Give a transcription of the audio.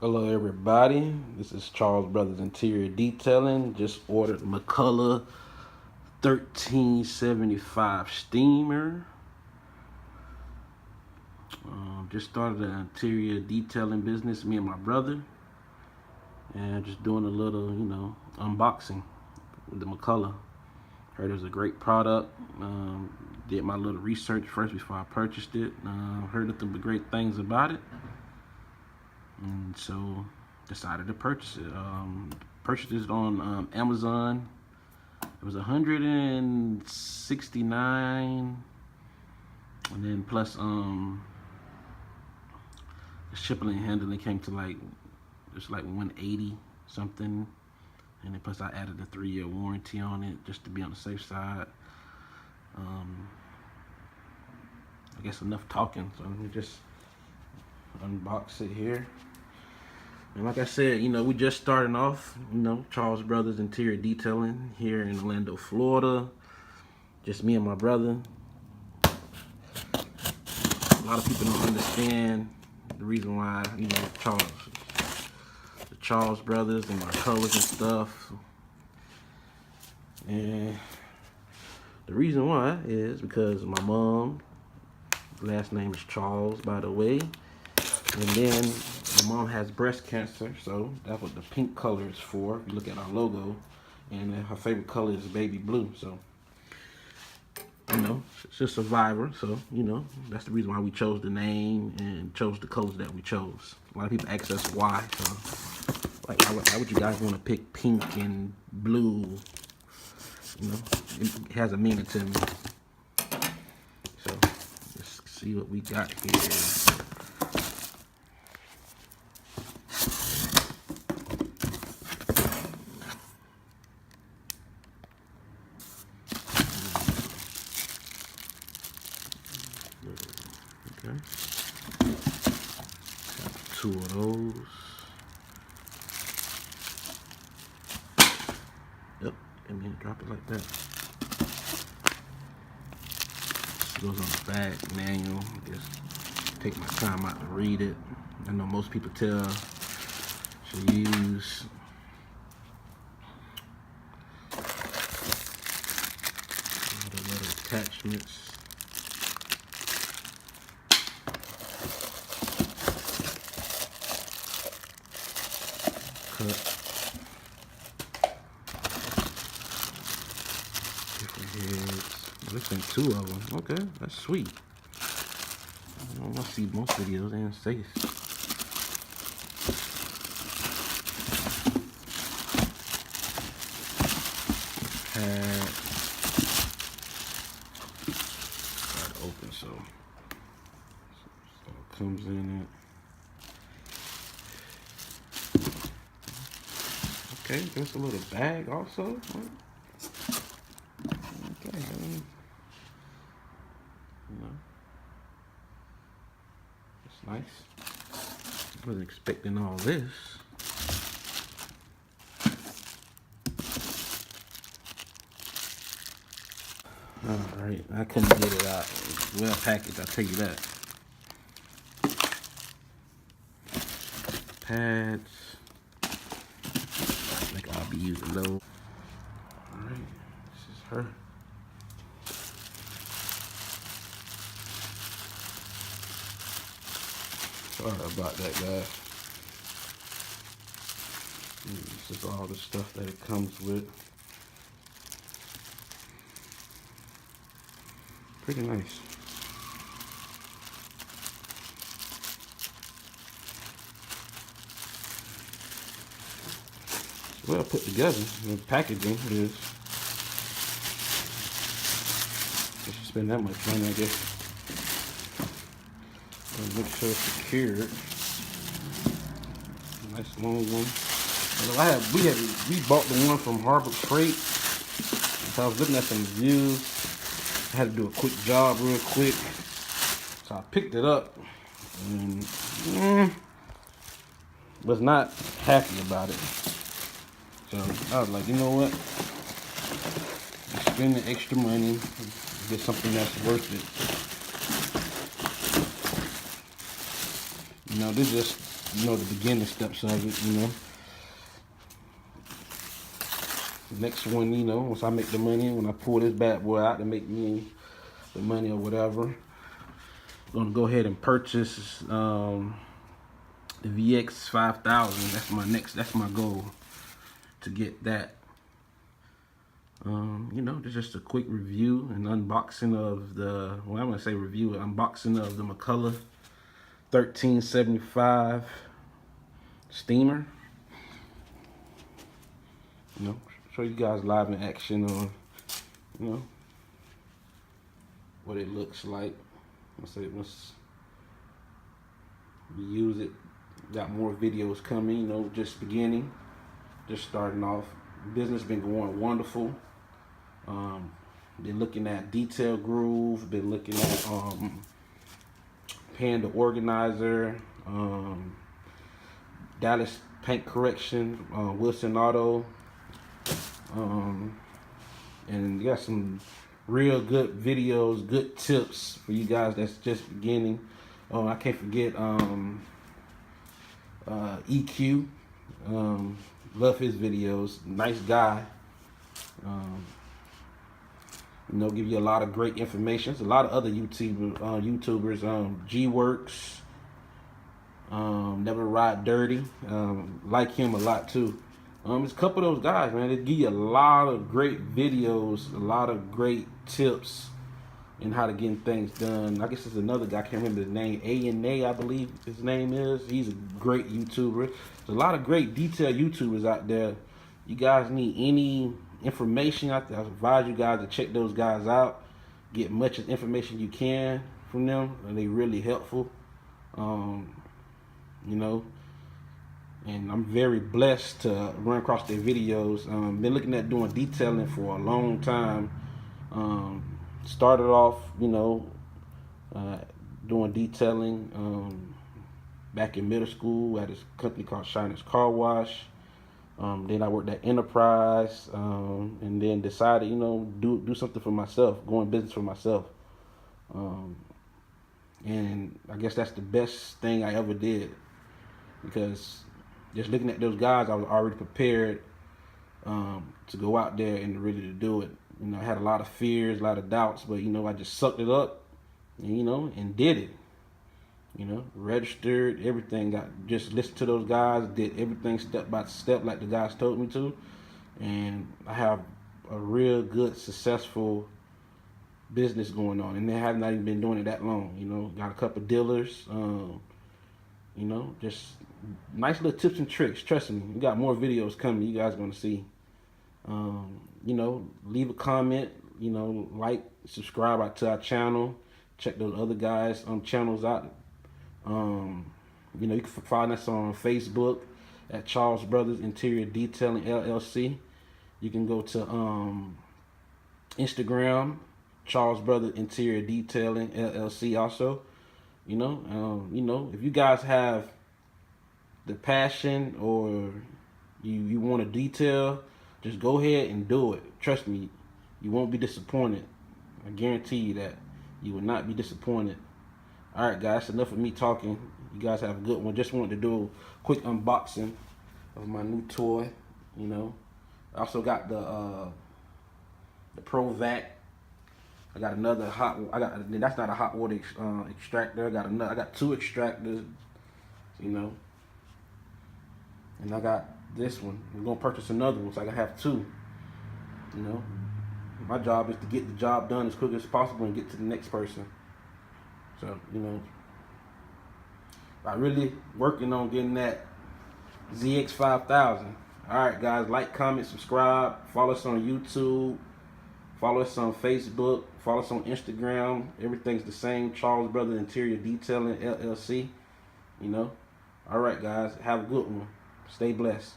Hello everybody, this is Charles Brothers Interior Detailing. Just ordered McCULLOCH 1375 steamer. Just started an interior detailing business, me and my brother. And just doing a little, unboxing with the McCULLOCH. Heard it was a great product. Did my little research first before I purchased it. Heard nothing but great things about it. And so decided to purchase it. Purchased it on Amazon. It was $169, and then plus the shipping and handling came to like $180 something, and then plus I added a 3-year warranty on it just to be on the safe side. I guess enough talking, so let me just unbox it here. And like I said, we just starting off, Charles Brothers Interior Detailing here in Orlando, Florida. Just me and my brother. A lot of people don't understand the reason why, the Charles Brothers and my colors and stuff. And the reason why is because my mom, last name is Charles, by the way. And then my mom has breast cancer, so that's what the pink color is for. If you look at our logo, and her favorite color is baby blue. So, she's a survivor. So, that's the reason why we chose the name and chose the colors that we chose. A lot of people ask us why. So, like, why would you guys want to pick pink and blue? It has a meaning to me. So, let's see what we got here. Okay. Got 2 of those. Yep, and then drop it like that. It goes on the back manual. Just take my time out to read it. I know most people should use all the little attachments. Different heads. There's been 2 of them. Okay, that's sweet. I don't want to see most videos and say pad. Got it open, so it comes in it. Okay, there's a little bag also. Okay, it's nice. I wasn't expecting all this. All right, I couldn't get it out. It's well packaged, I'll tell you that. Pads. I think I'll be using those. All right, this is her. Sorry about that, guys. This is all the stuff that it comes with. Pretty nice. It's well put together. The packaging is. If you spend that much money, I guess. Make sure it's secured. Nice long one. We bought the one from Harbor Freight. So I was looking at some reviews. I had to do a quick job real quick. So I picked it up and was not happy about it. So I was like, you know what? Spend the extra money, get something that's worth it. This just the beginning steps of it. Next one, once I make the money, when I pull this bad boy out to make me the money or whatever, I'm gonna go ahead and purchase the VX 5000. That's my goal, to get that. Just a quick review and unboxing of the, well, I'm gonna say review, unboxing of the McCULLOCH 1375 steamer. Show you guys live in action on, what it looks like. Once we use it, got more videos coming. Just beginning, just starting off. Business been going wonderful. Been looking at Detail Groove, been looking at Panda Organizer, Dallas Paint Correction, Wilson Auto, and got some real good videos, good tips for you guys that's just beginning. I can't forget EQ. Love his videos. Nice guy. Give you a lot of great information. There's a lot of other YouTubers. G-Works, Never Ride Dirty. Like him a lot too. There's a couple of those guys, man. They give you a lot of great videos, a lot of great tips in how to get things done. I guess there's another guy, I can't remember his name, A&A, I believe his name is. He's a great YouTuber. There's a lot of great detail YouTubers out there. You guys need any information out there, I advise you guys to check those guys out. Get much information you can from them, and they really helpful. And I'm very blessed to run across their videos. Been looking at doing detailing for a long time. Started off, doing detailing back in middle school at this company called Shiner's Car Wash. Then I worked at Enterprise, and then decided, do something for myself, go in business for myself. And I guess that's the best thing I ever did, because just looking at those guys, I was already prepared to go out there and really to do it. I had a lot of fears, a lot of doubts, but I just sucked it up, and did it. Registered, everything. Just listened to those guys, did everything step by step like the guys told me to, and I have a real good, successful business going on, and I have not even been doing it that long. Got a couple dealers, just nice little tips and tricks. Trust me, we got more videos coming. You guys are gonna see. Leave a comment. Like, subscribe to our channel. Check those other guys' channels out. You can find us on Facebook at Charles Brothers Interior Detailing LLC. You can go to Instagram, Charles Brothers Interior Detailing LLC also. If you guys have the passion, or you want to detail, just go ahead and do it. Trust me, you won't be disappointed. I guarantee you that. You will not be disappointed. Alright guys, enough of me talking. You guys have a good one. Just wanted to do a quick unboxing of my new toy. I also got the Pro Vac. I got another that's not a hot water extractor. I got two extractors, and I got this one. I'm gonna purchase another one, so I can have two. My job is to get the job done as quick as possible and get to the next person. So, I'm really working on getting that ZX 5000. Alright guys, like, comment, subscribe, follow us on YouTube, follow us on Facebook, follow us on Instagram. Everything's the same, Charles Brothers Interior Detailing LLC. Alright guys, have a good one. Stay blessed.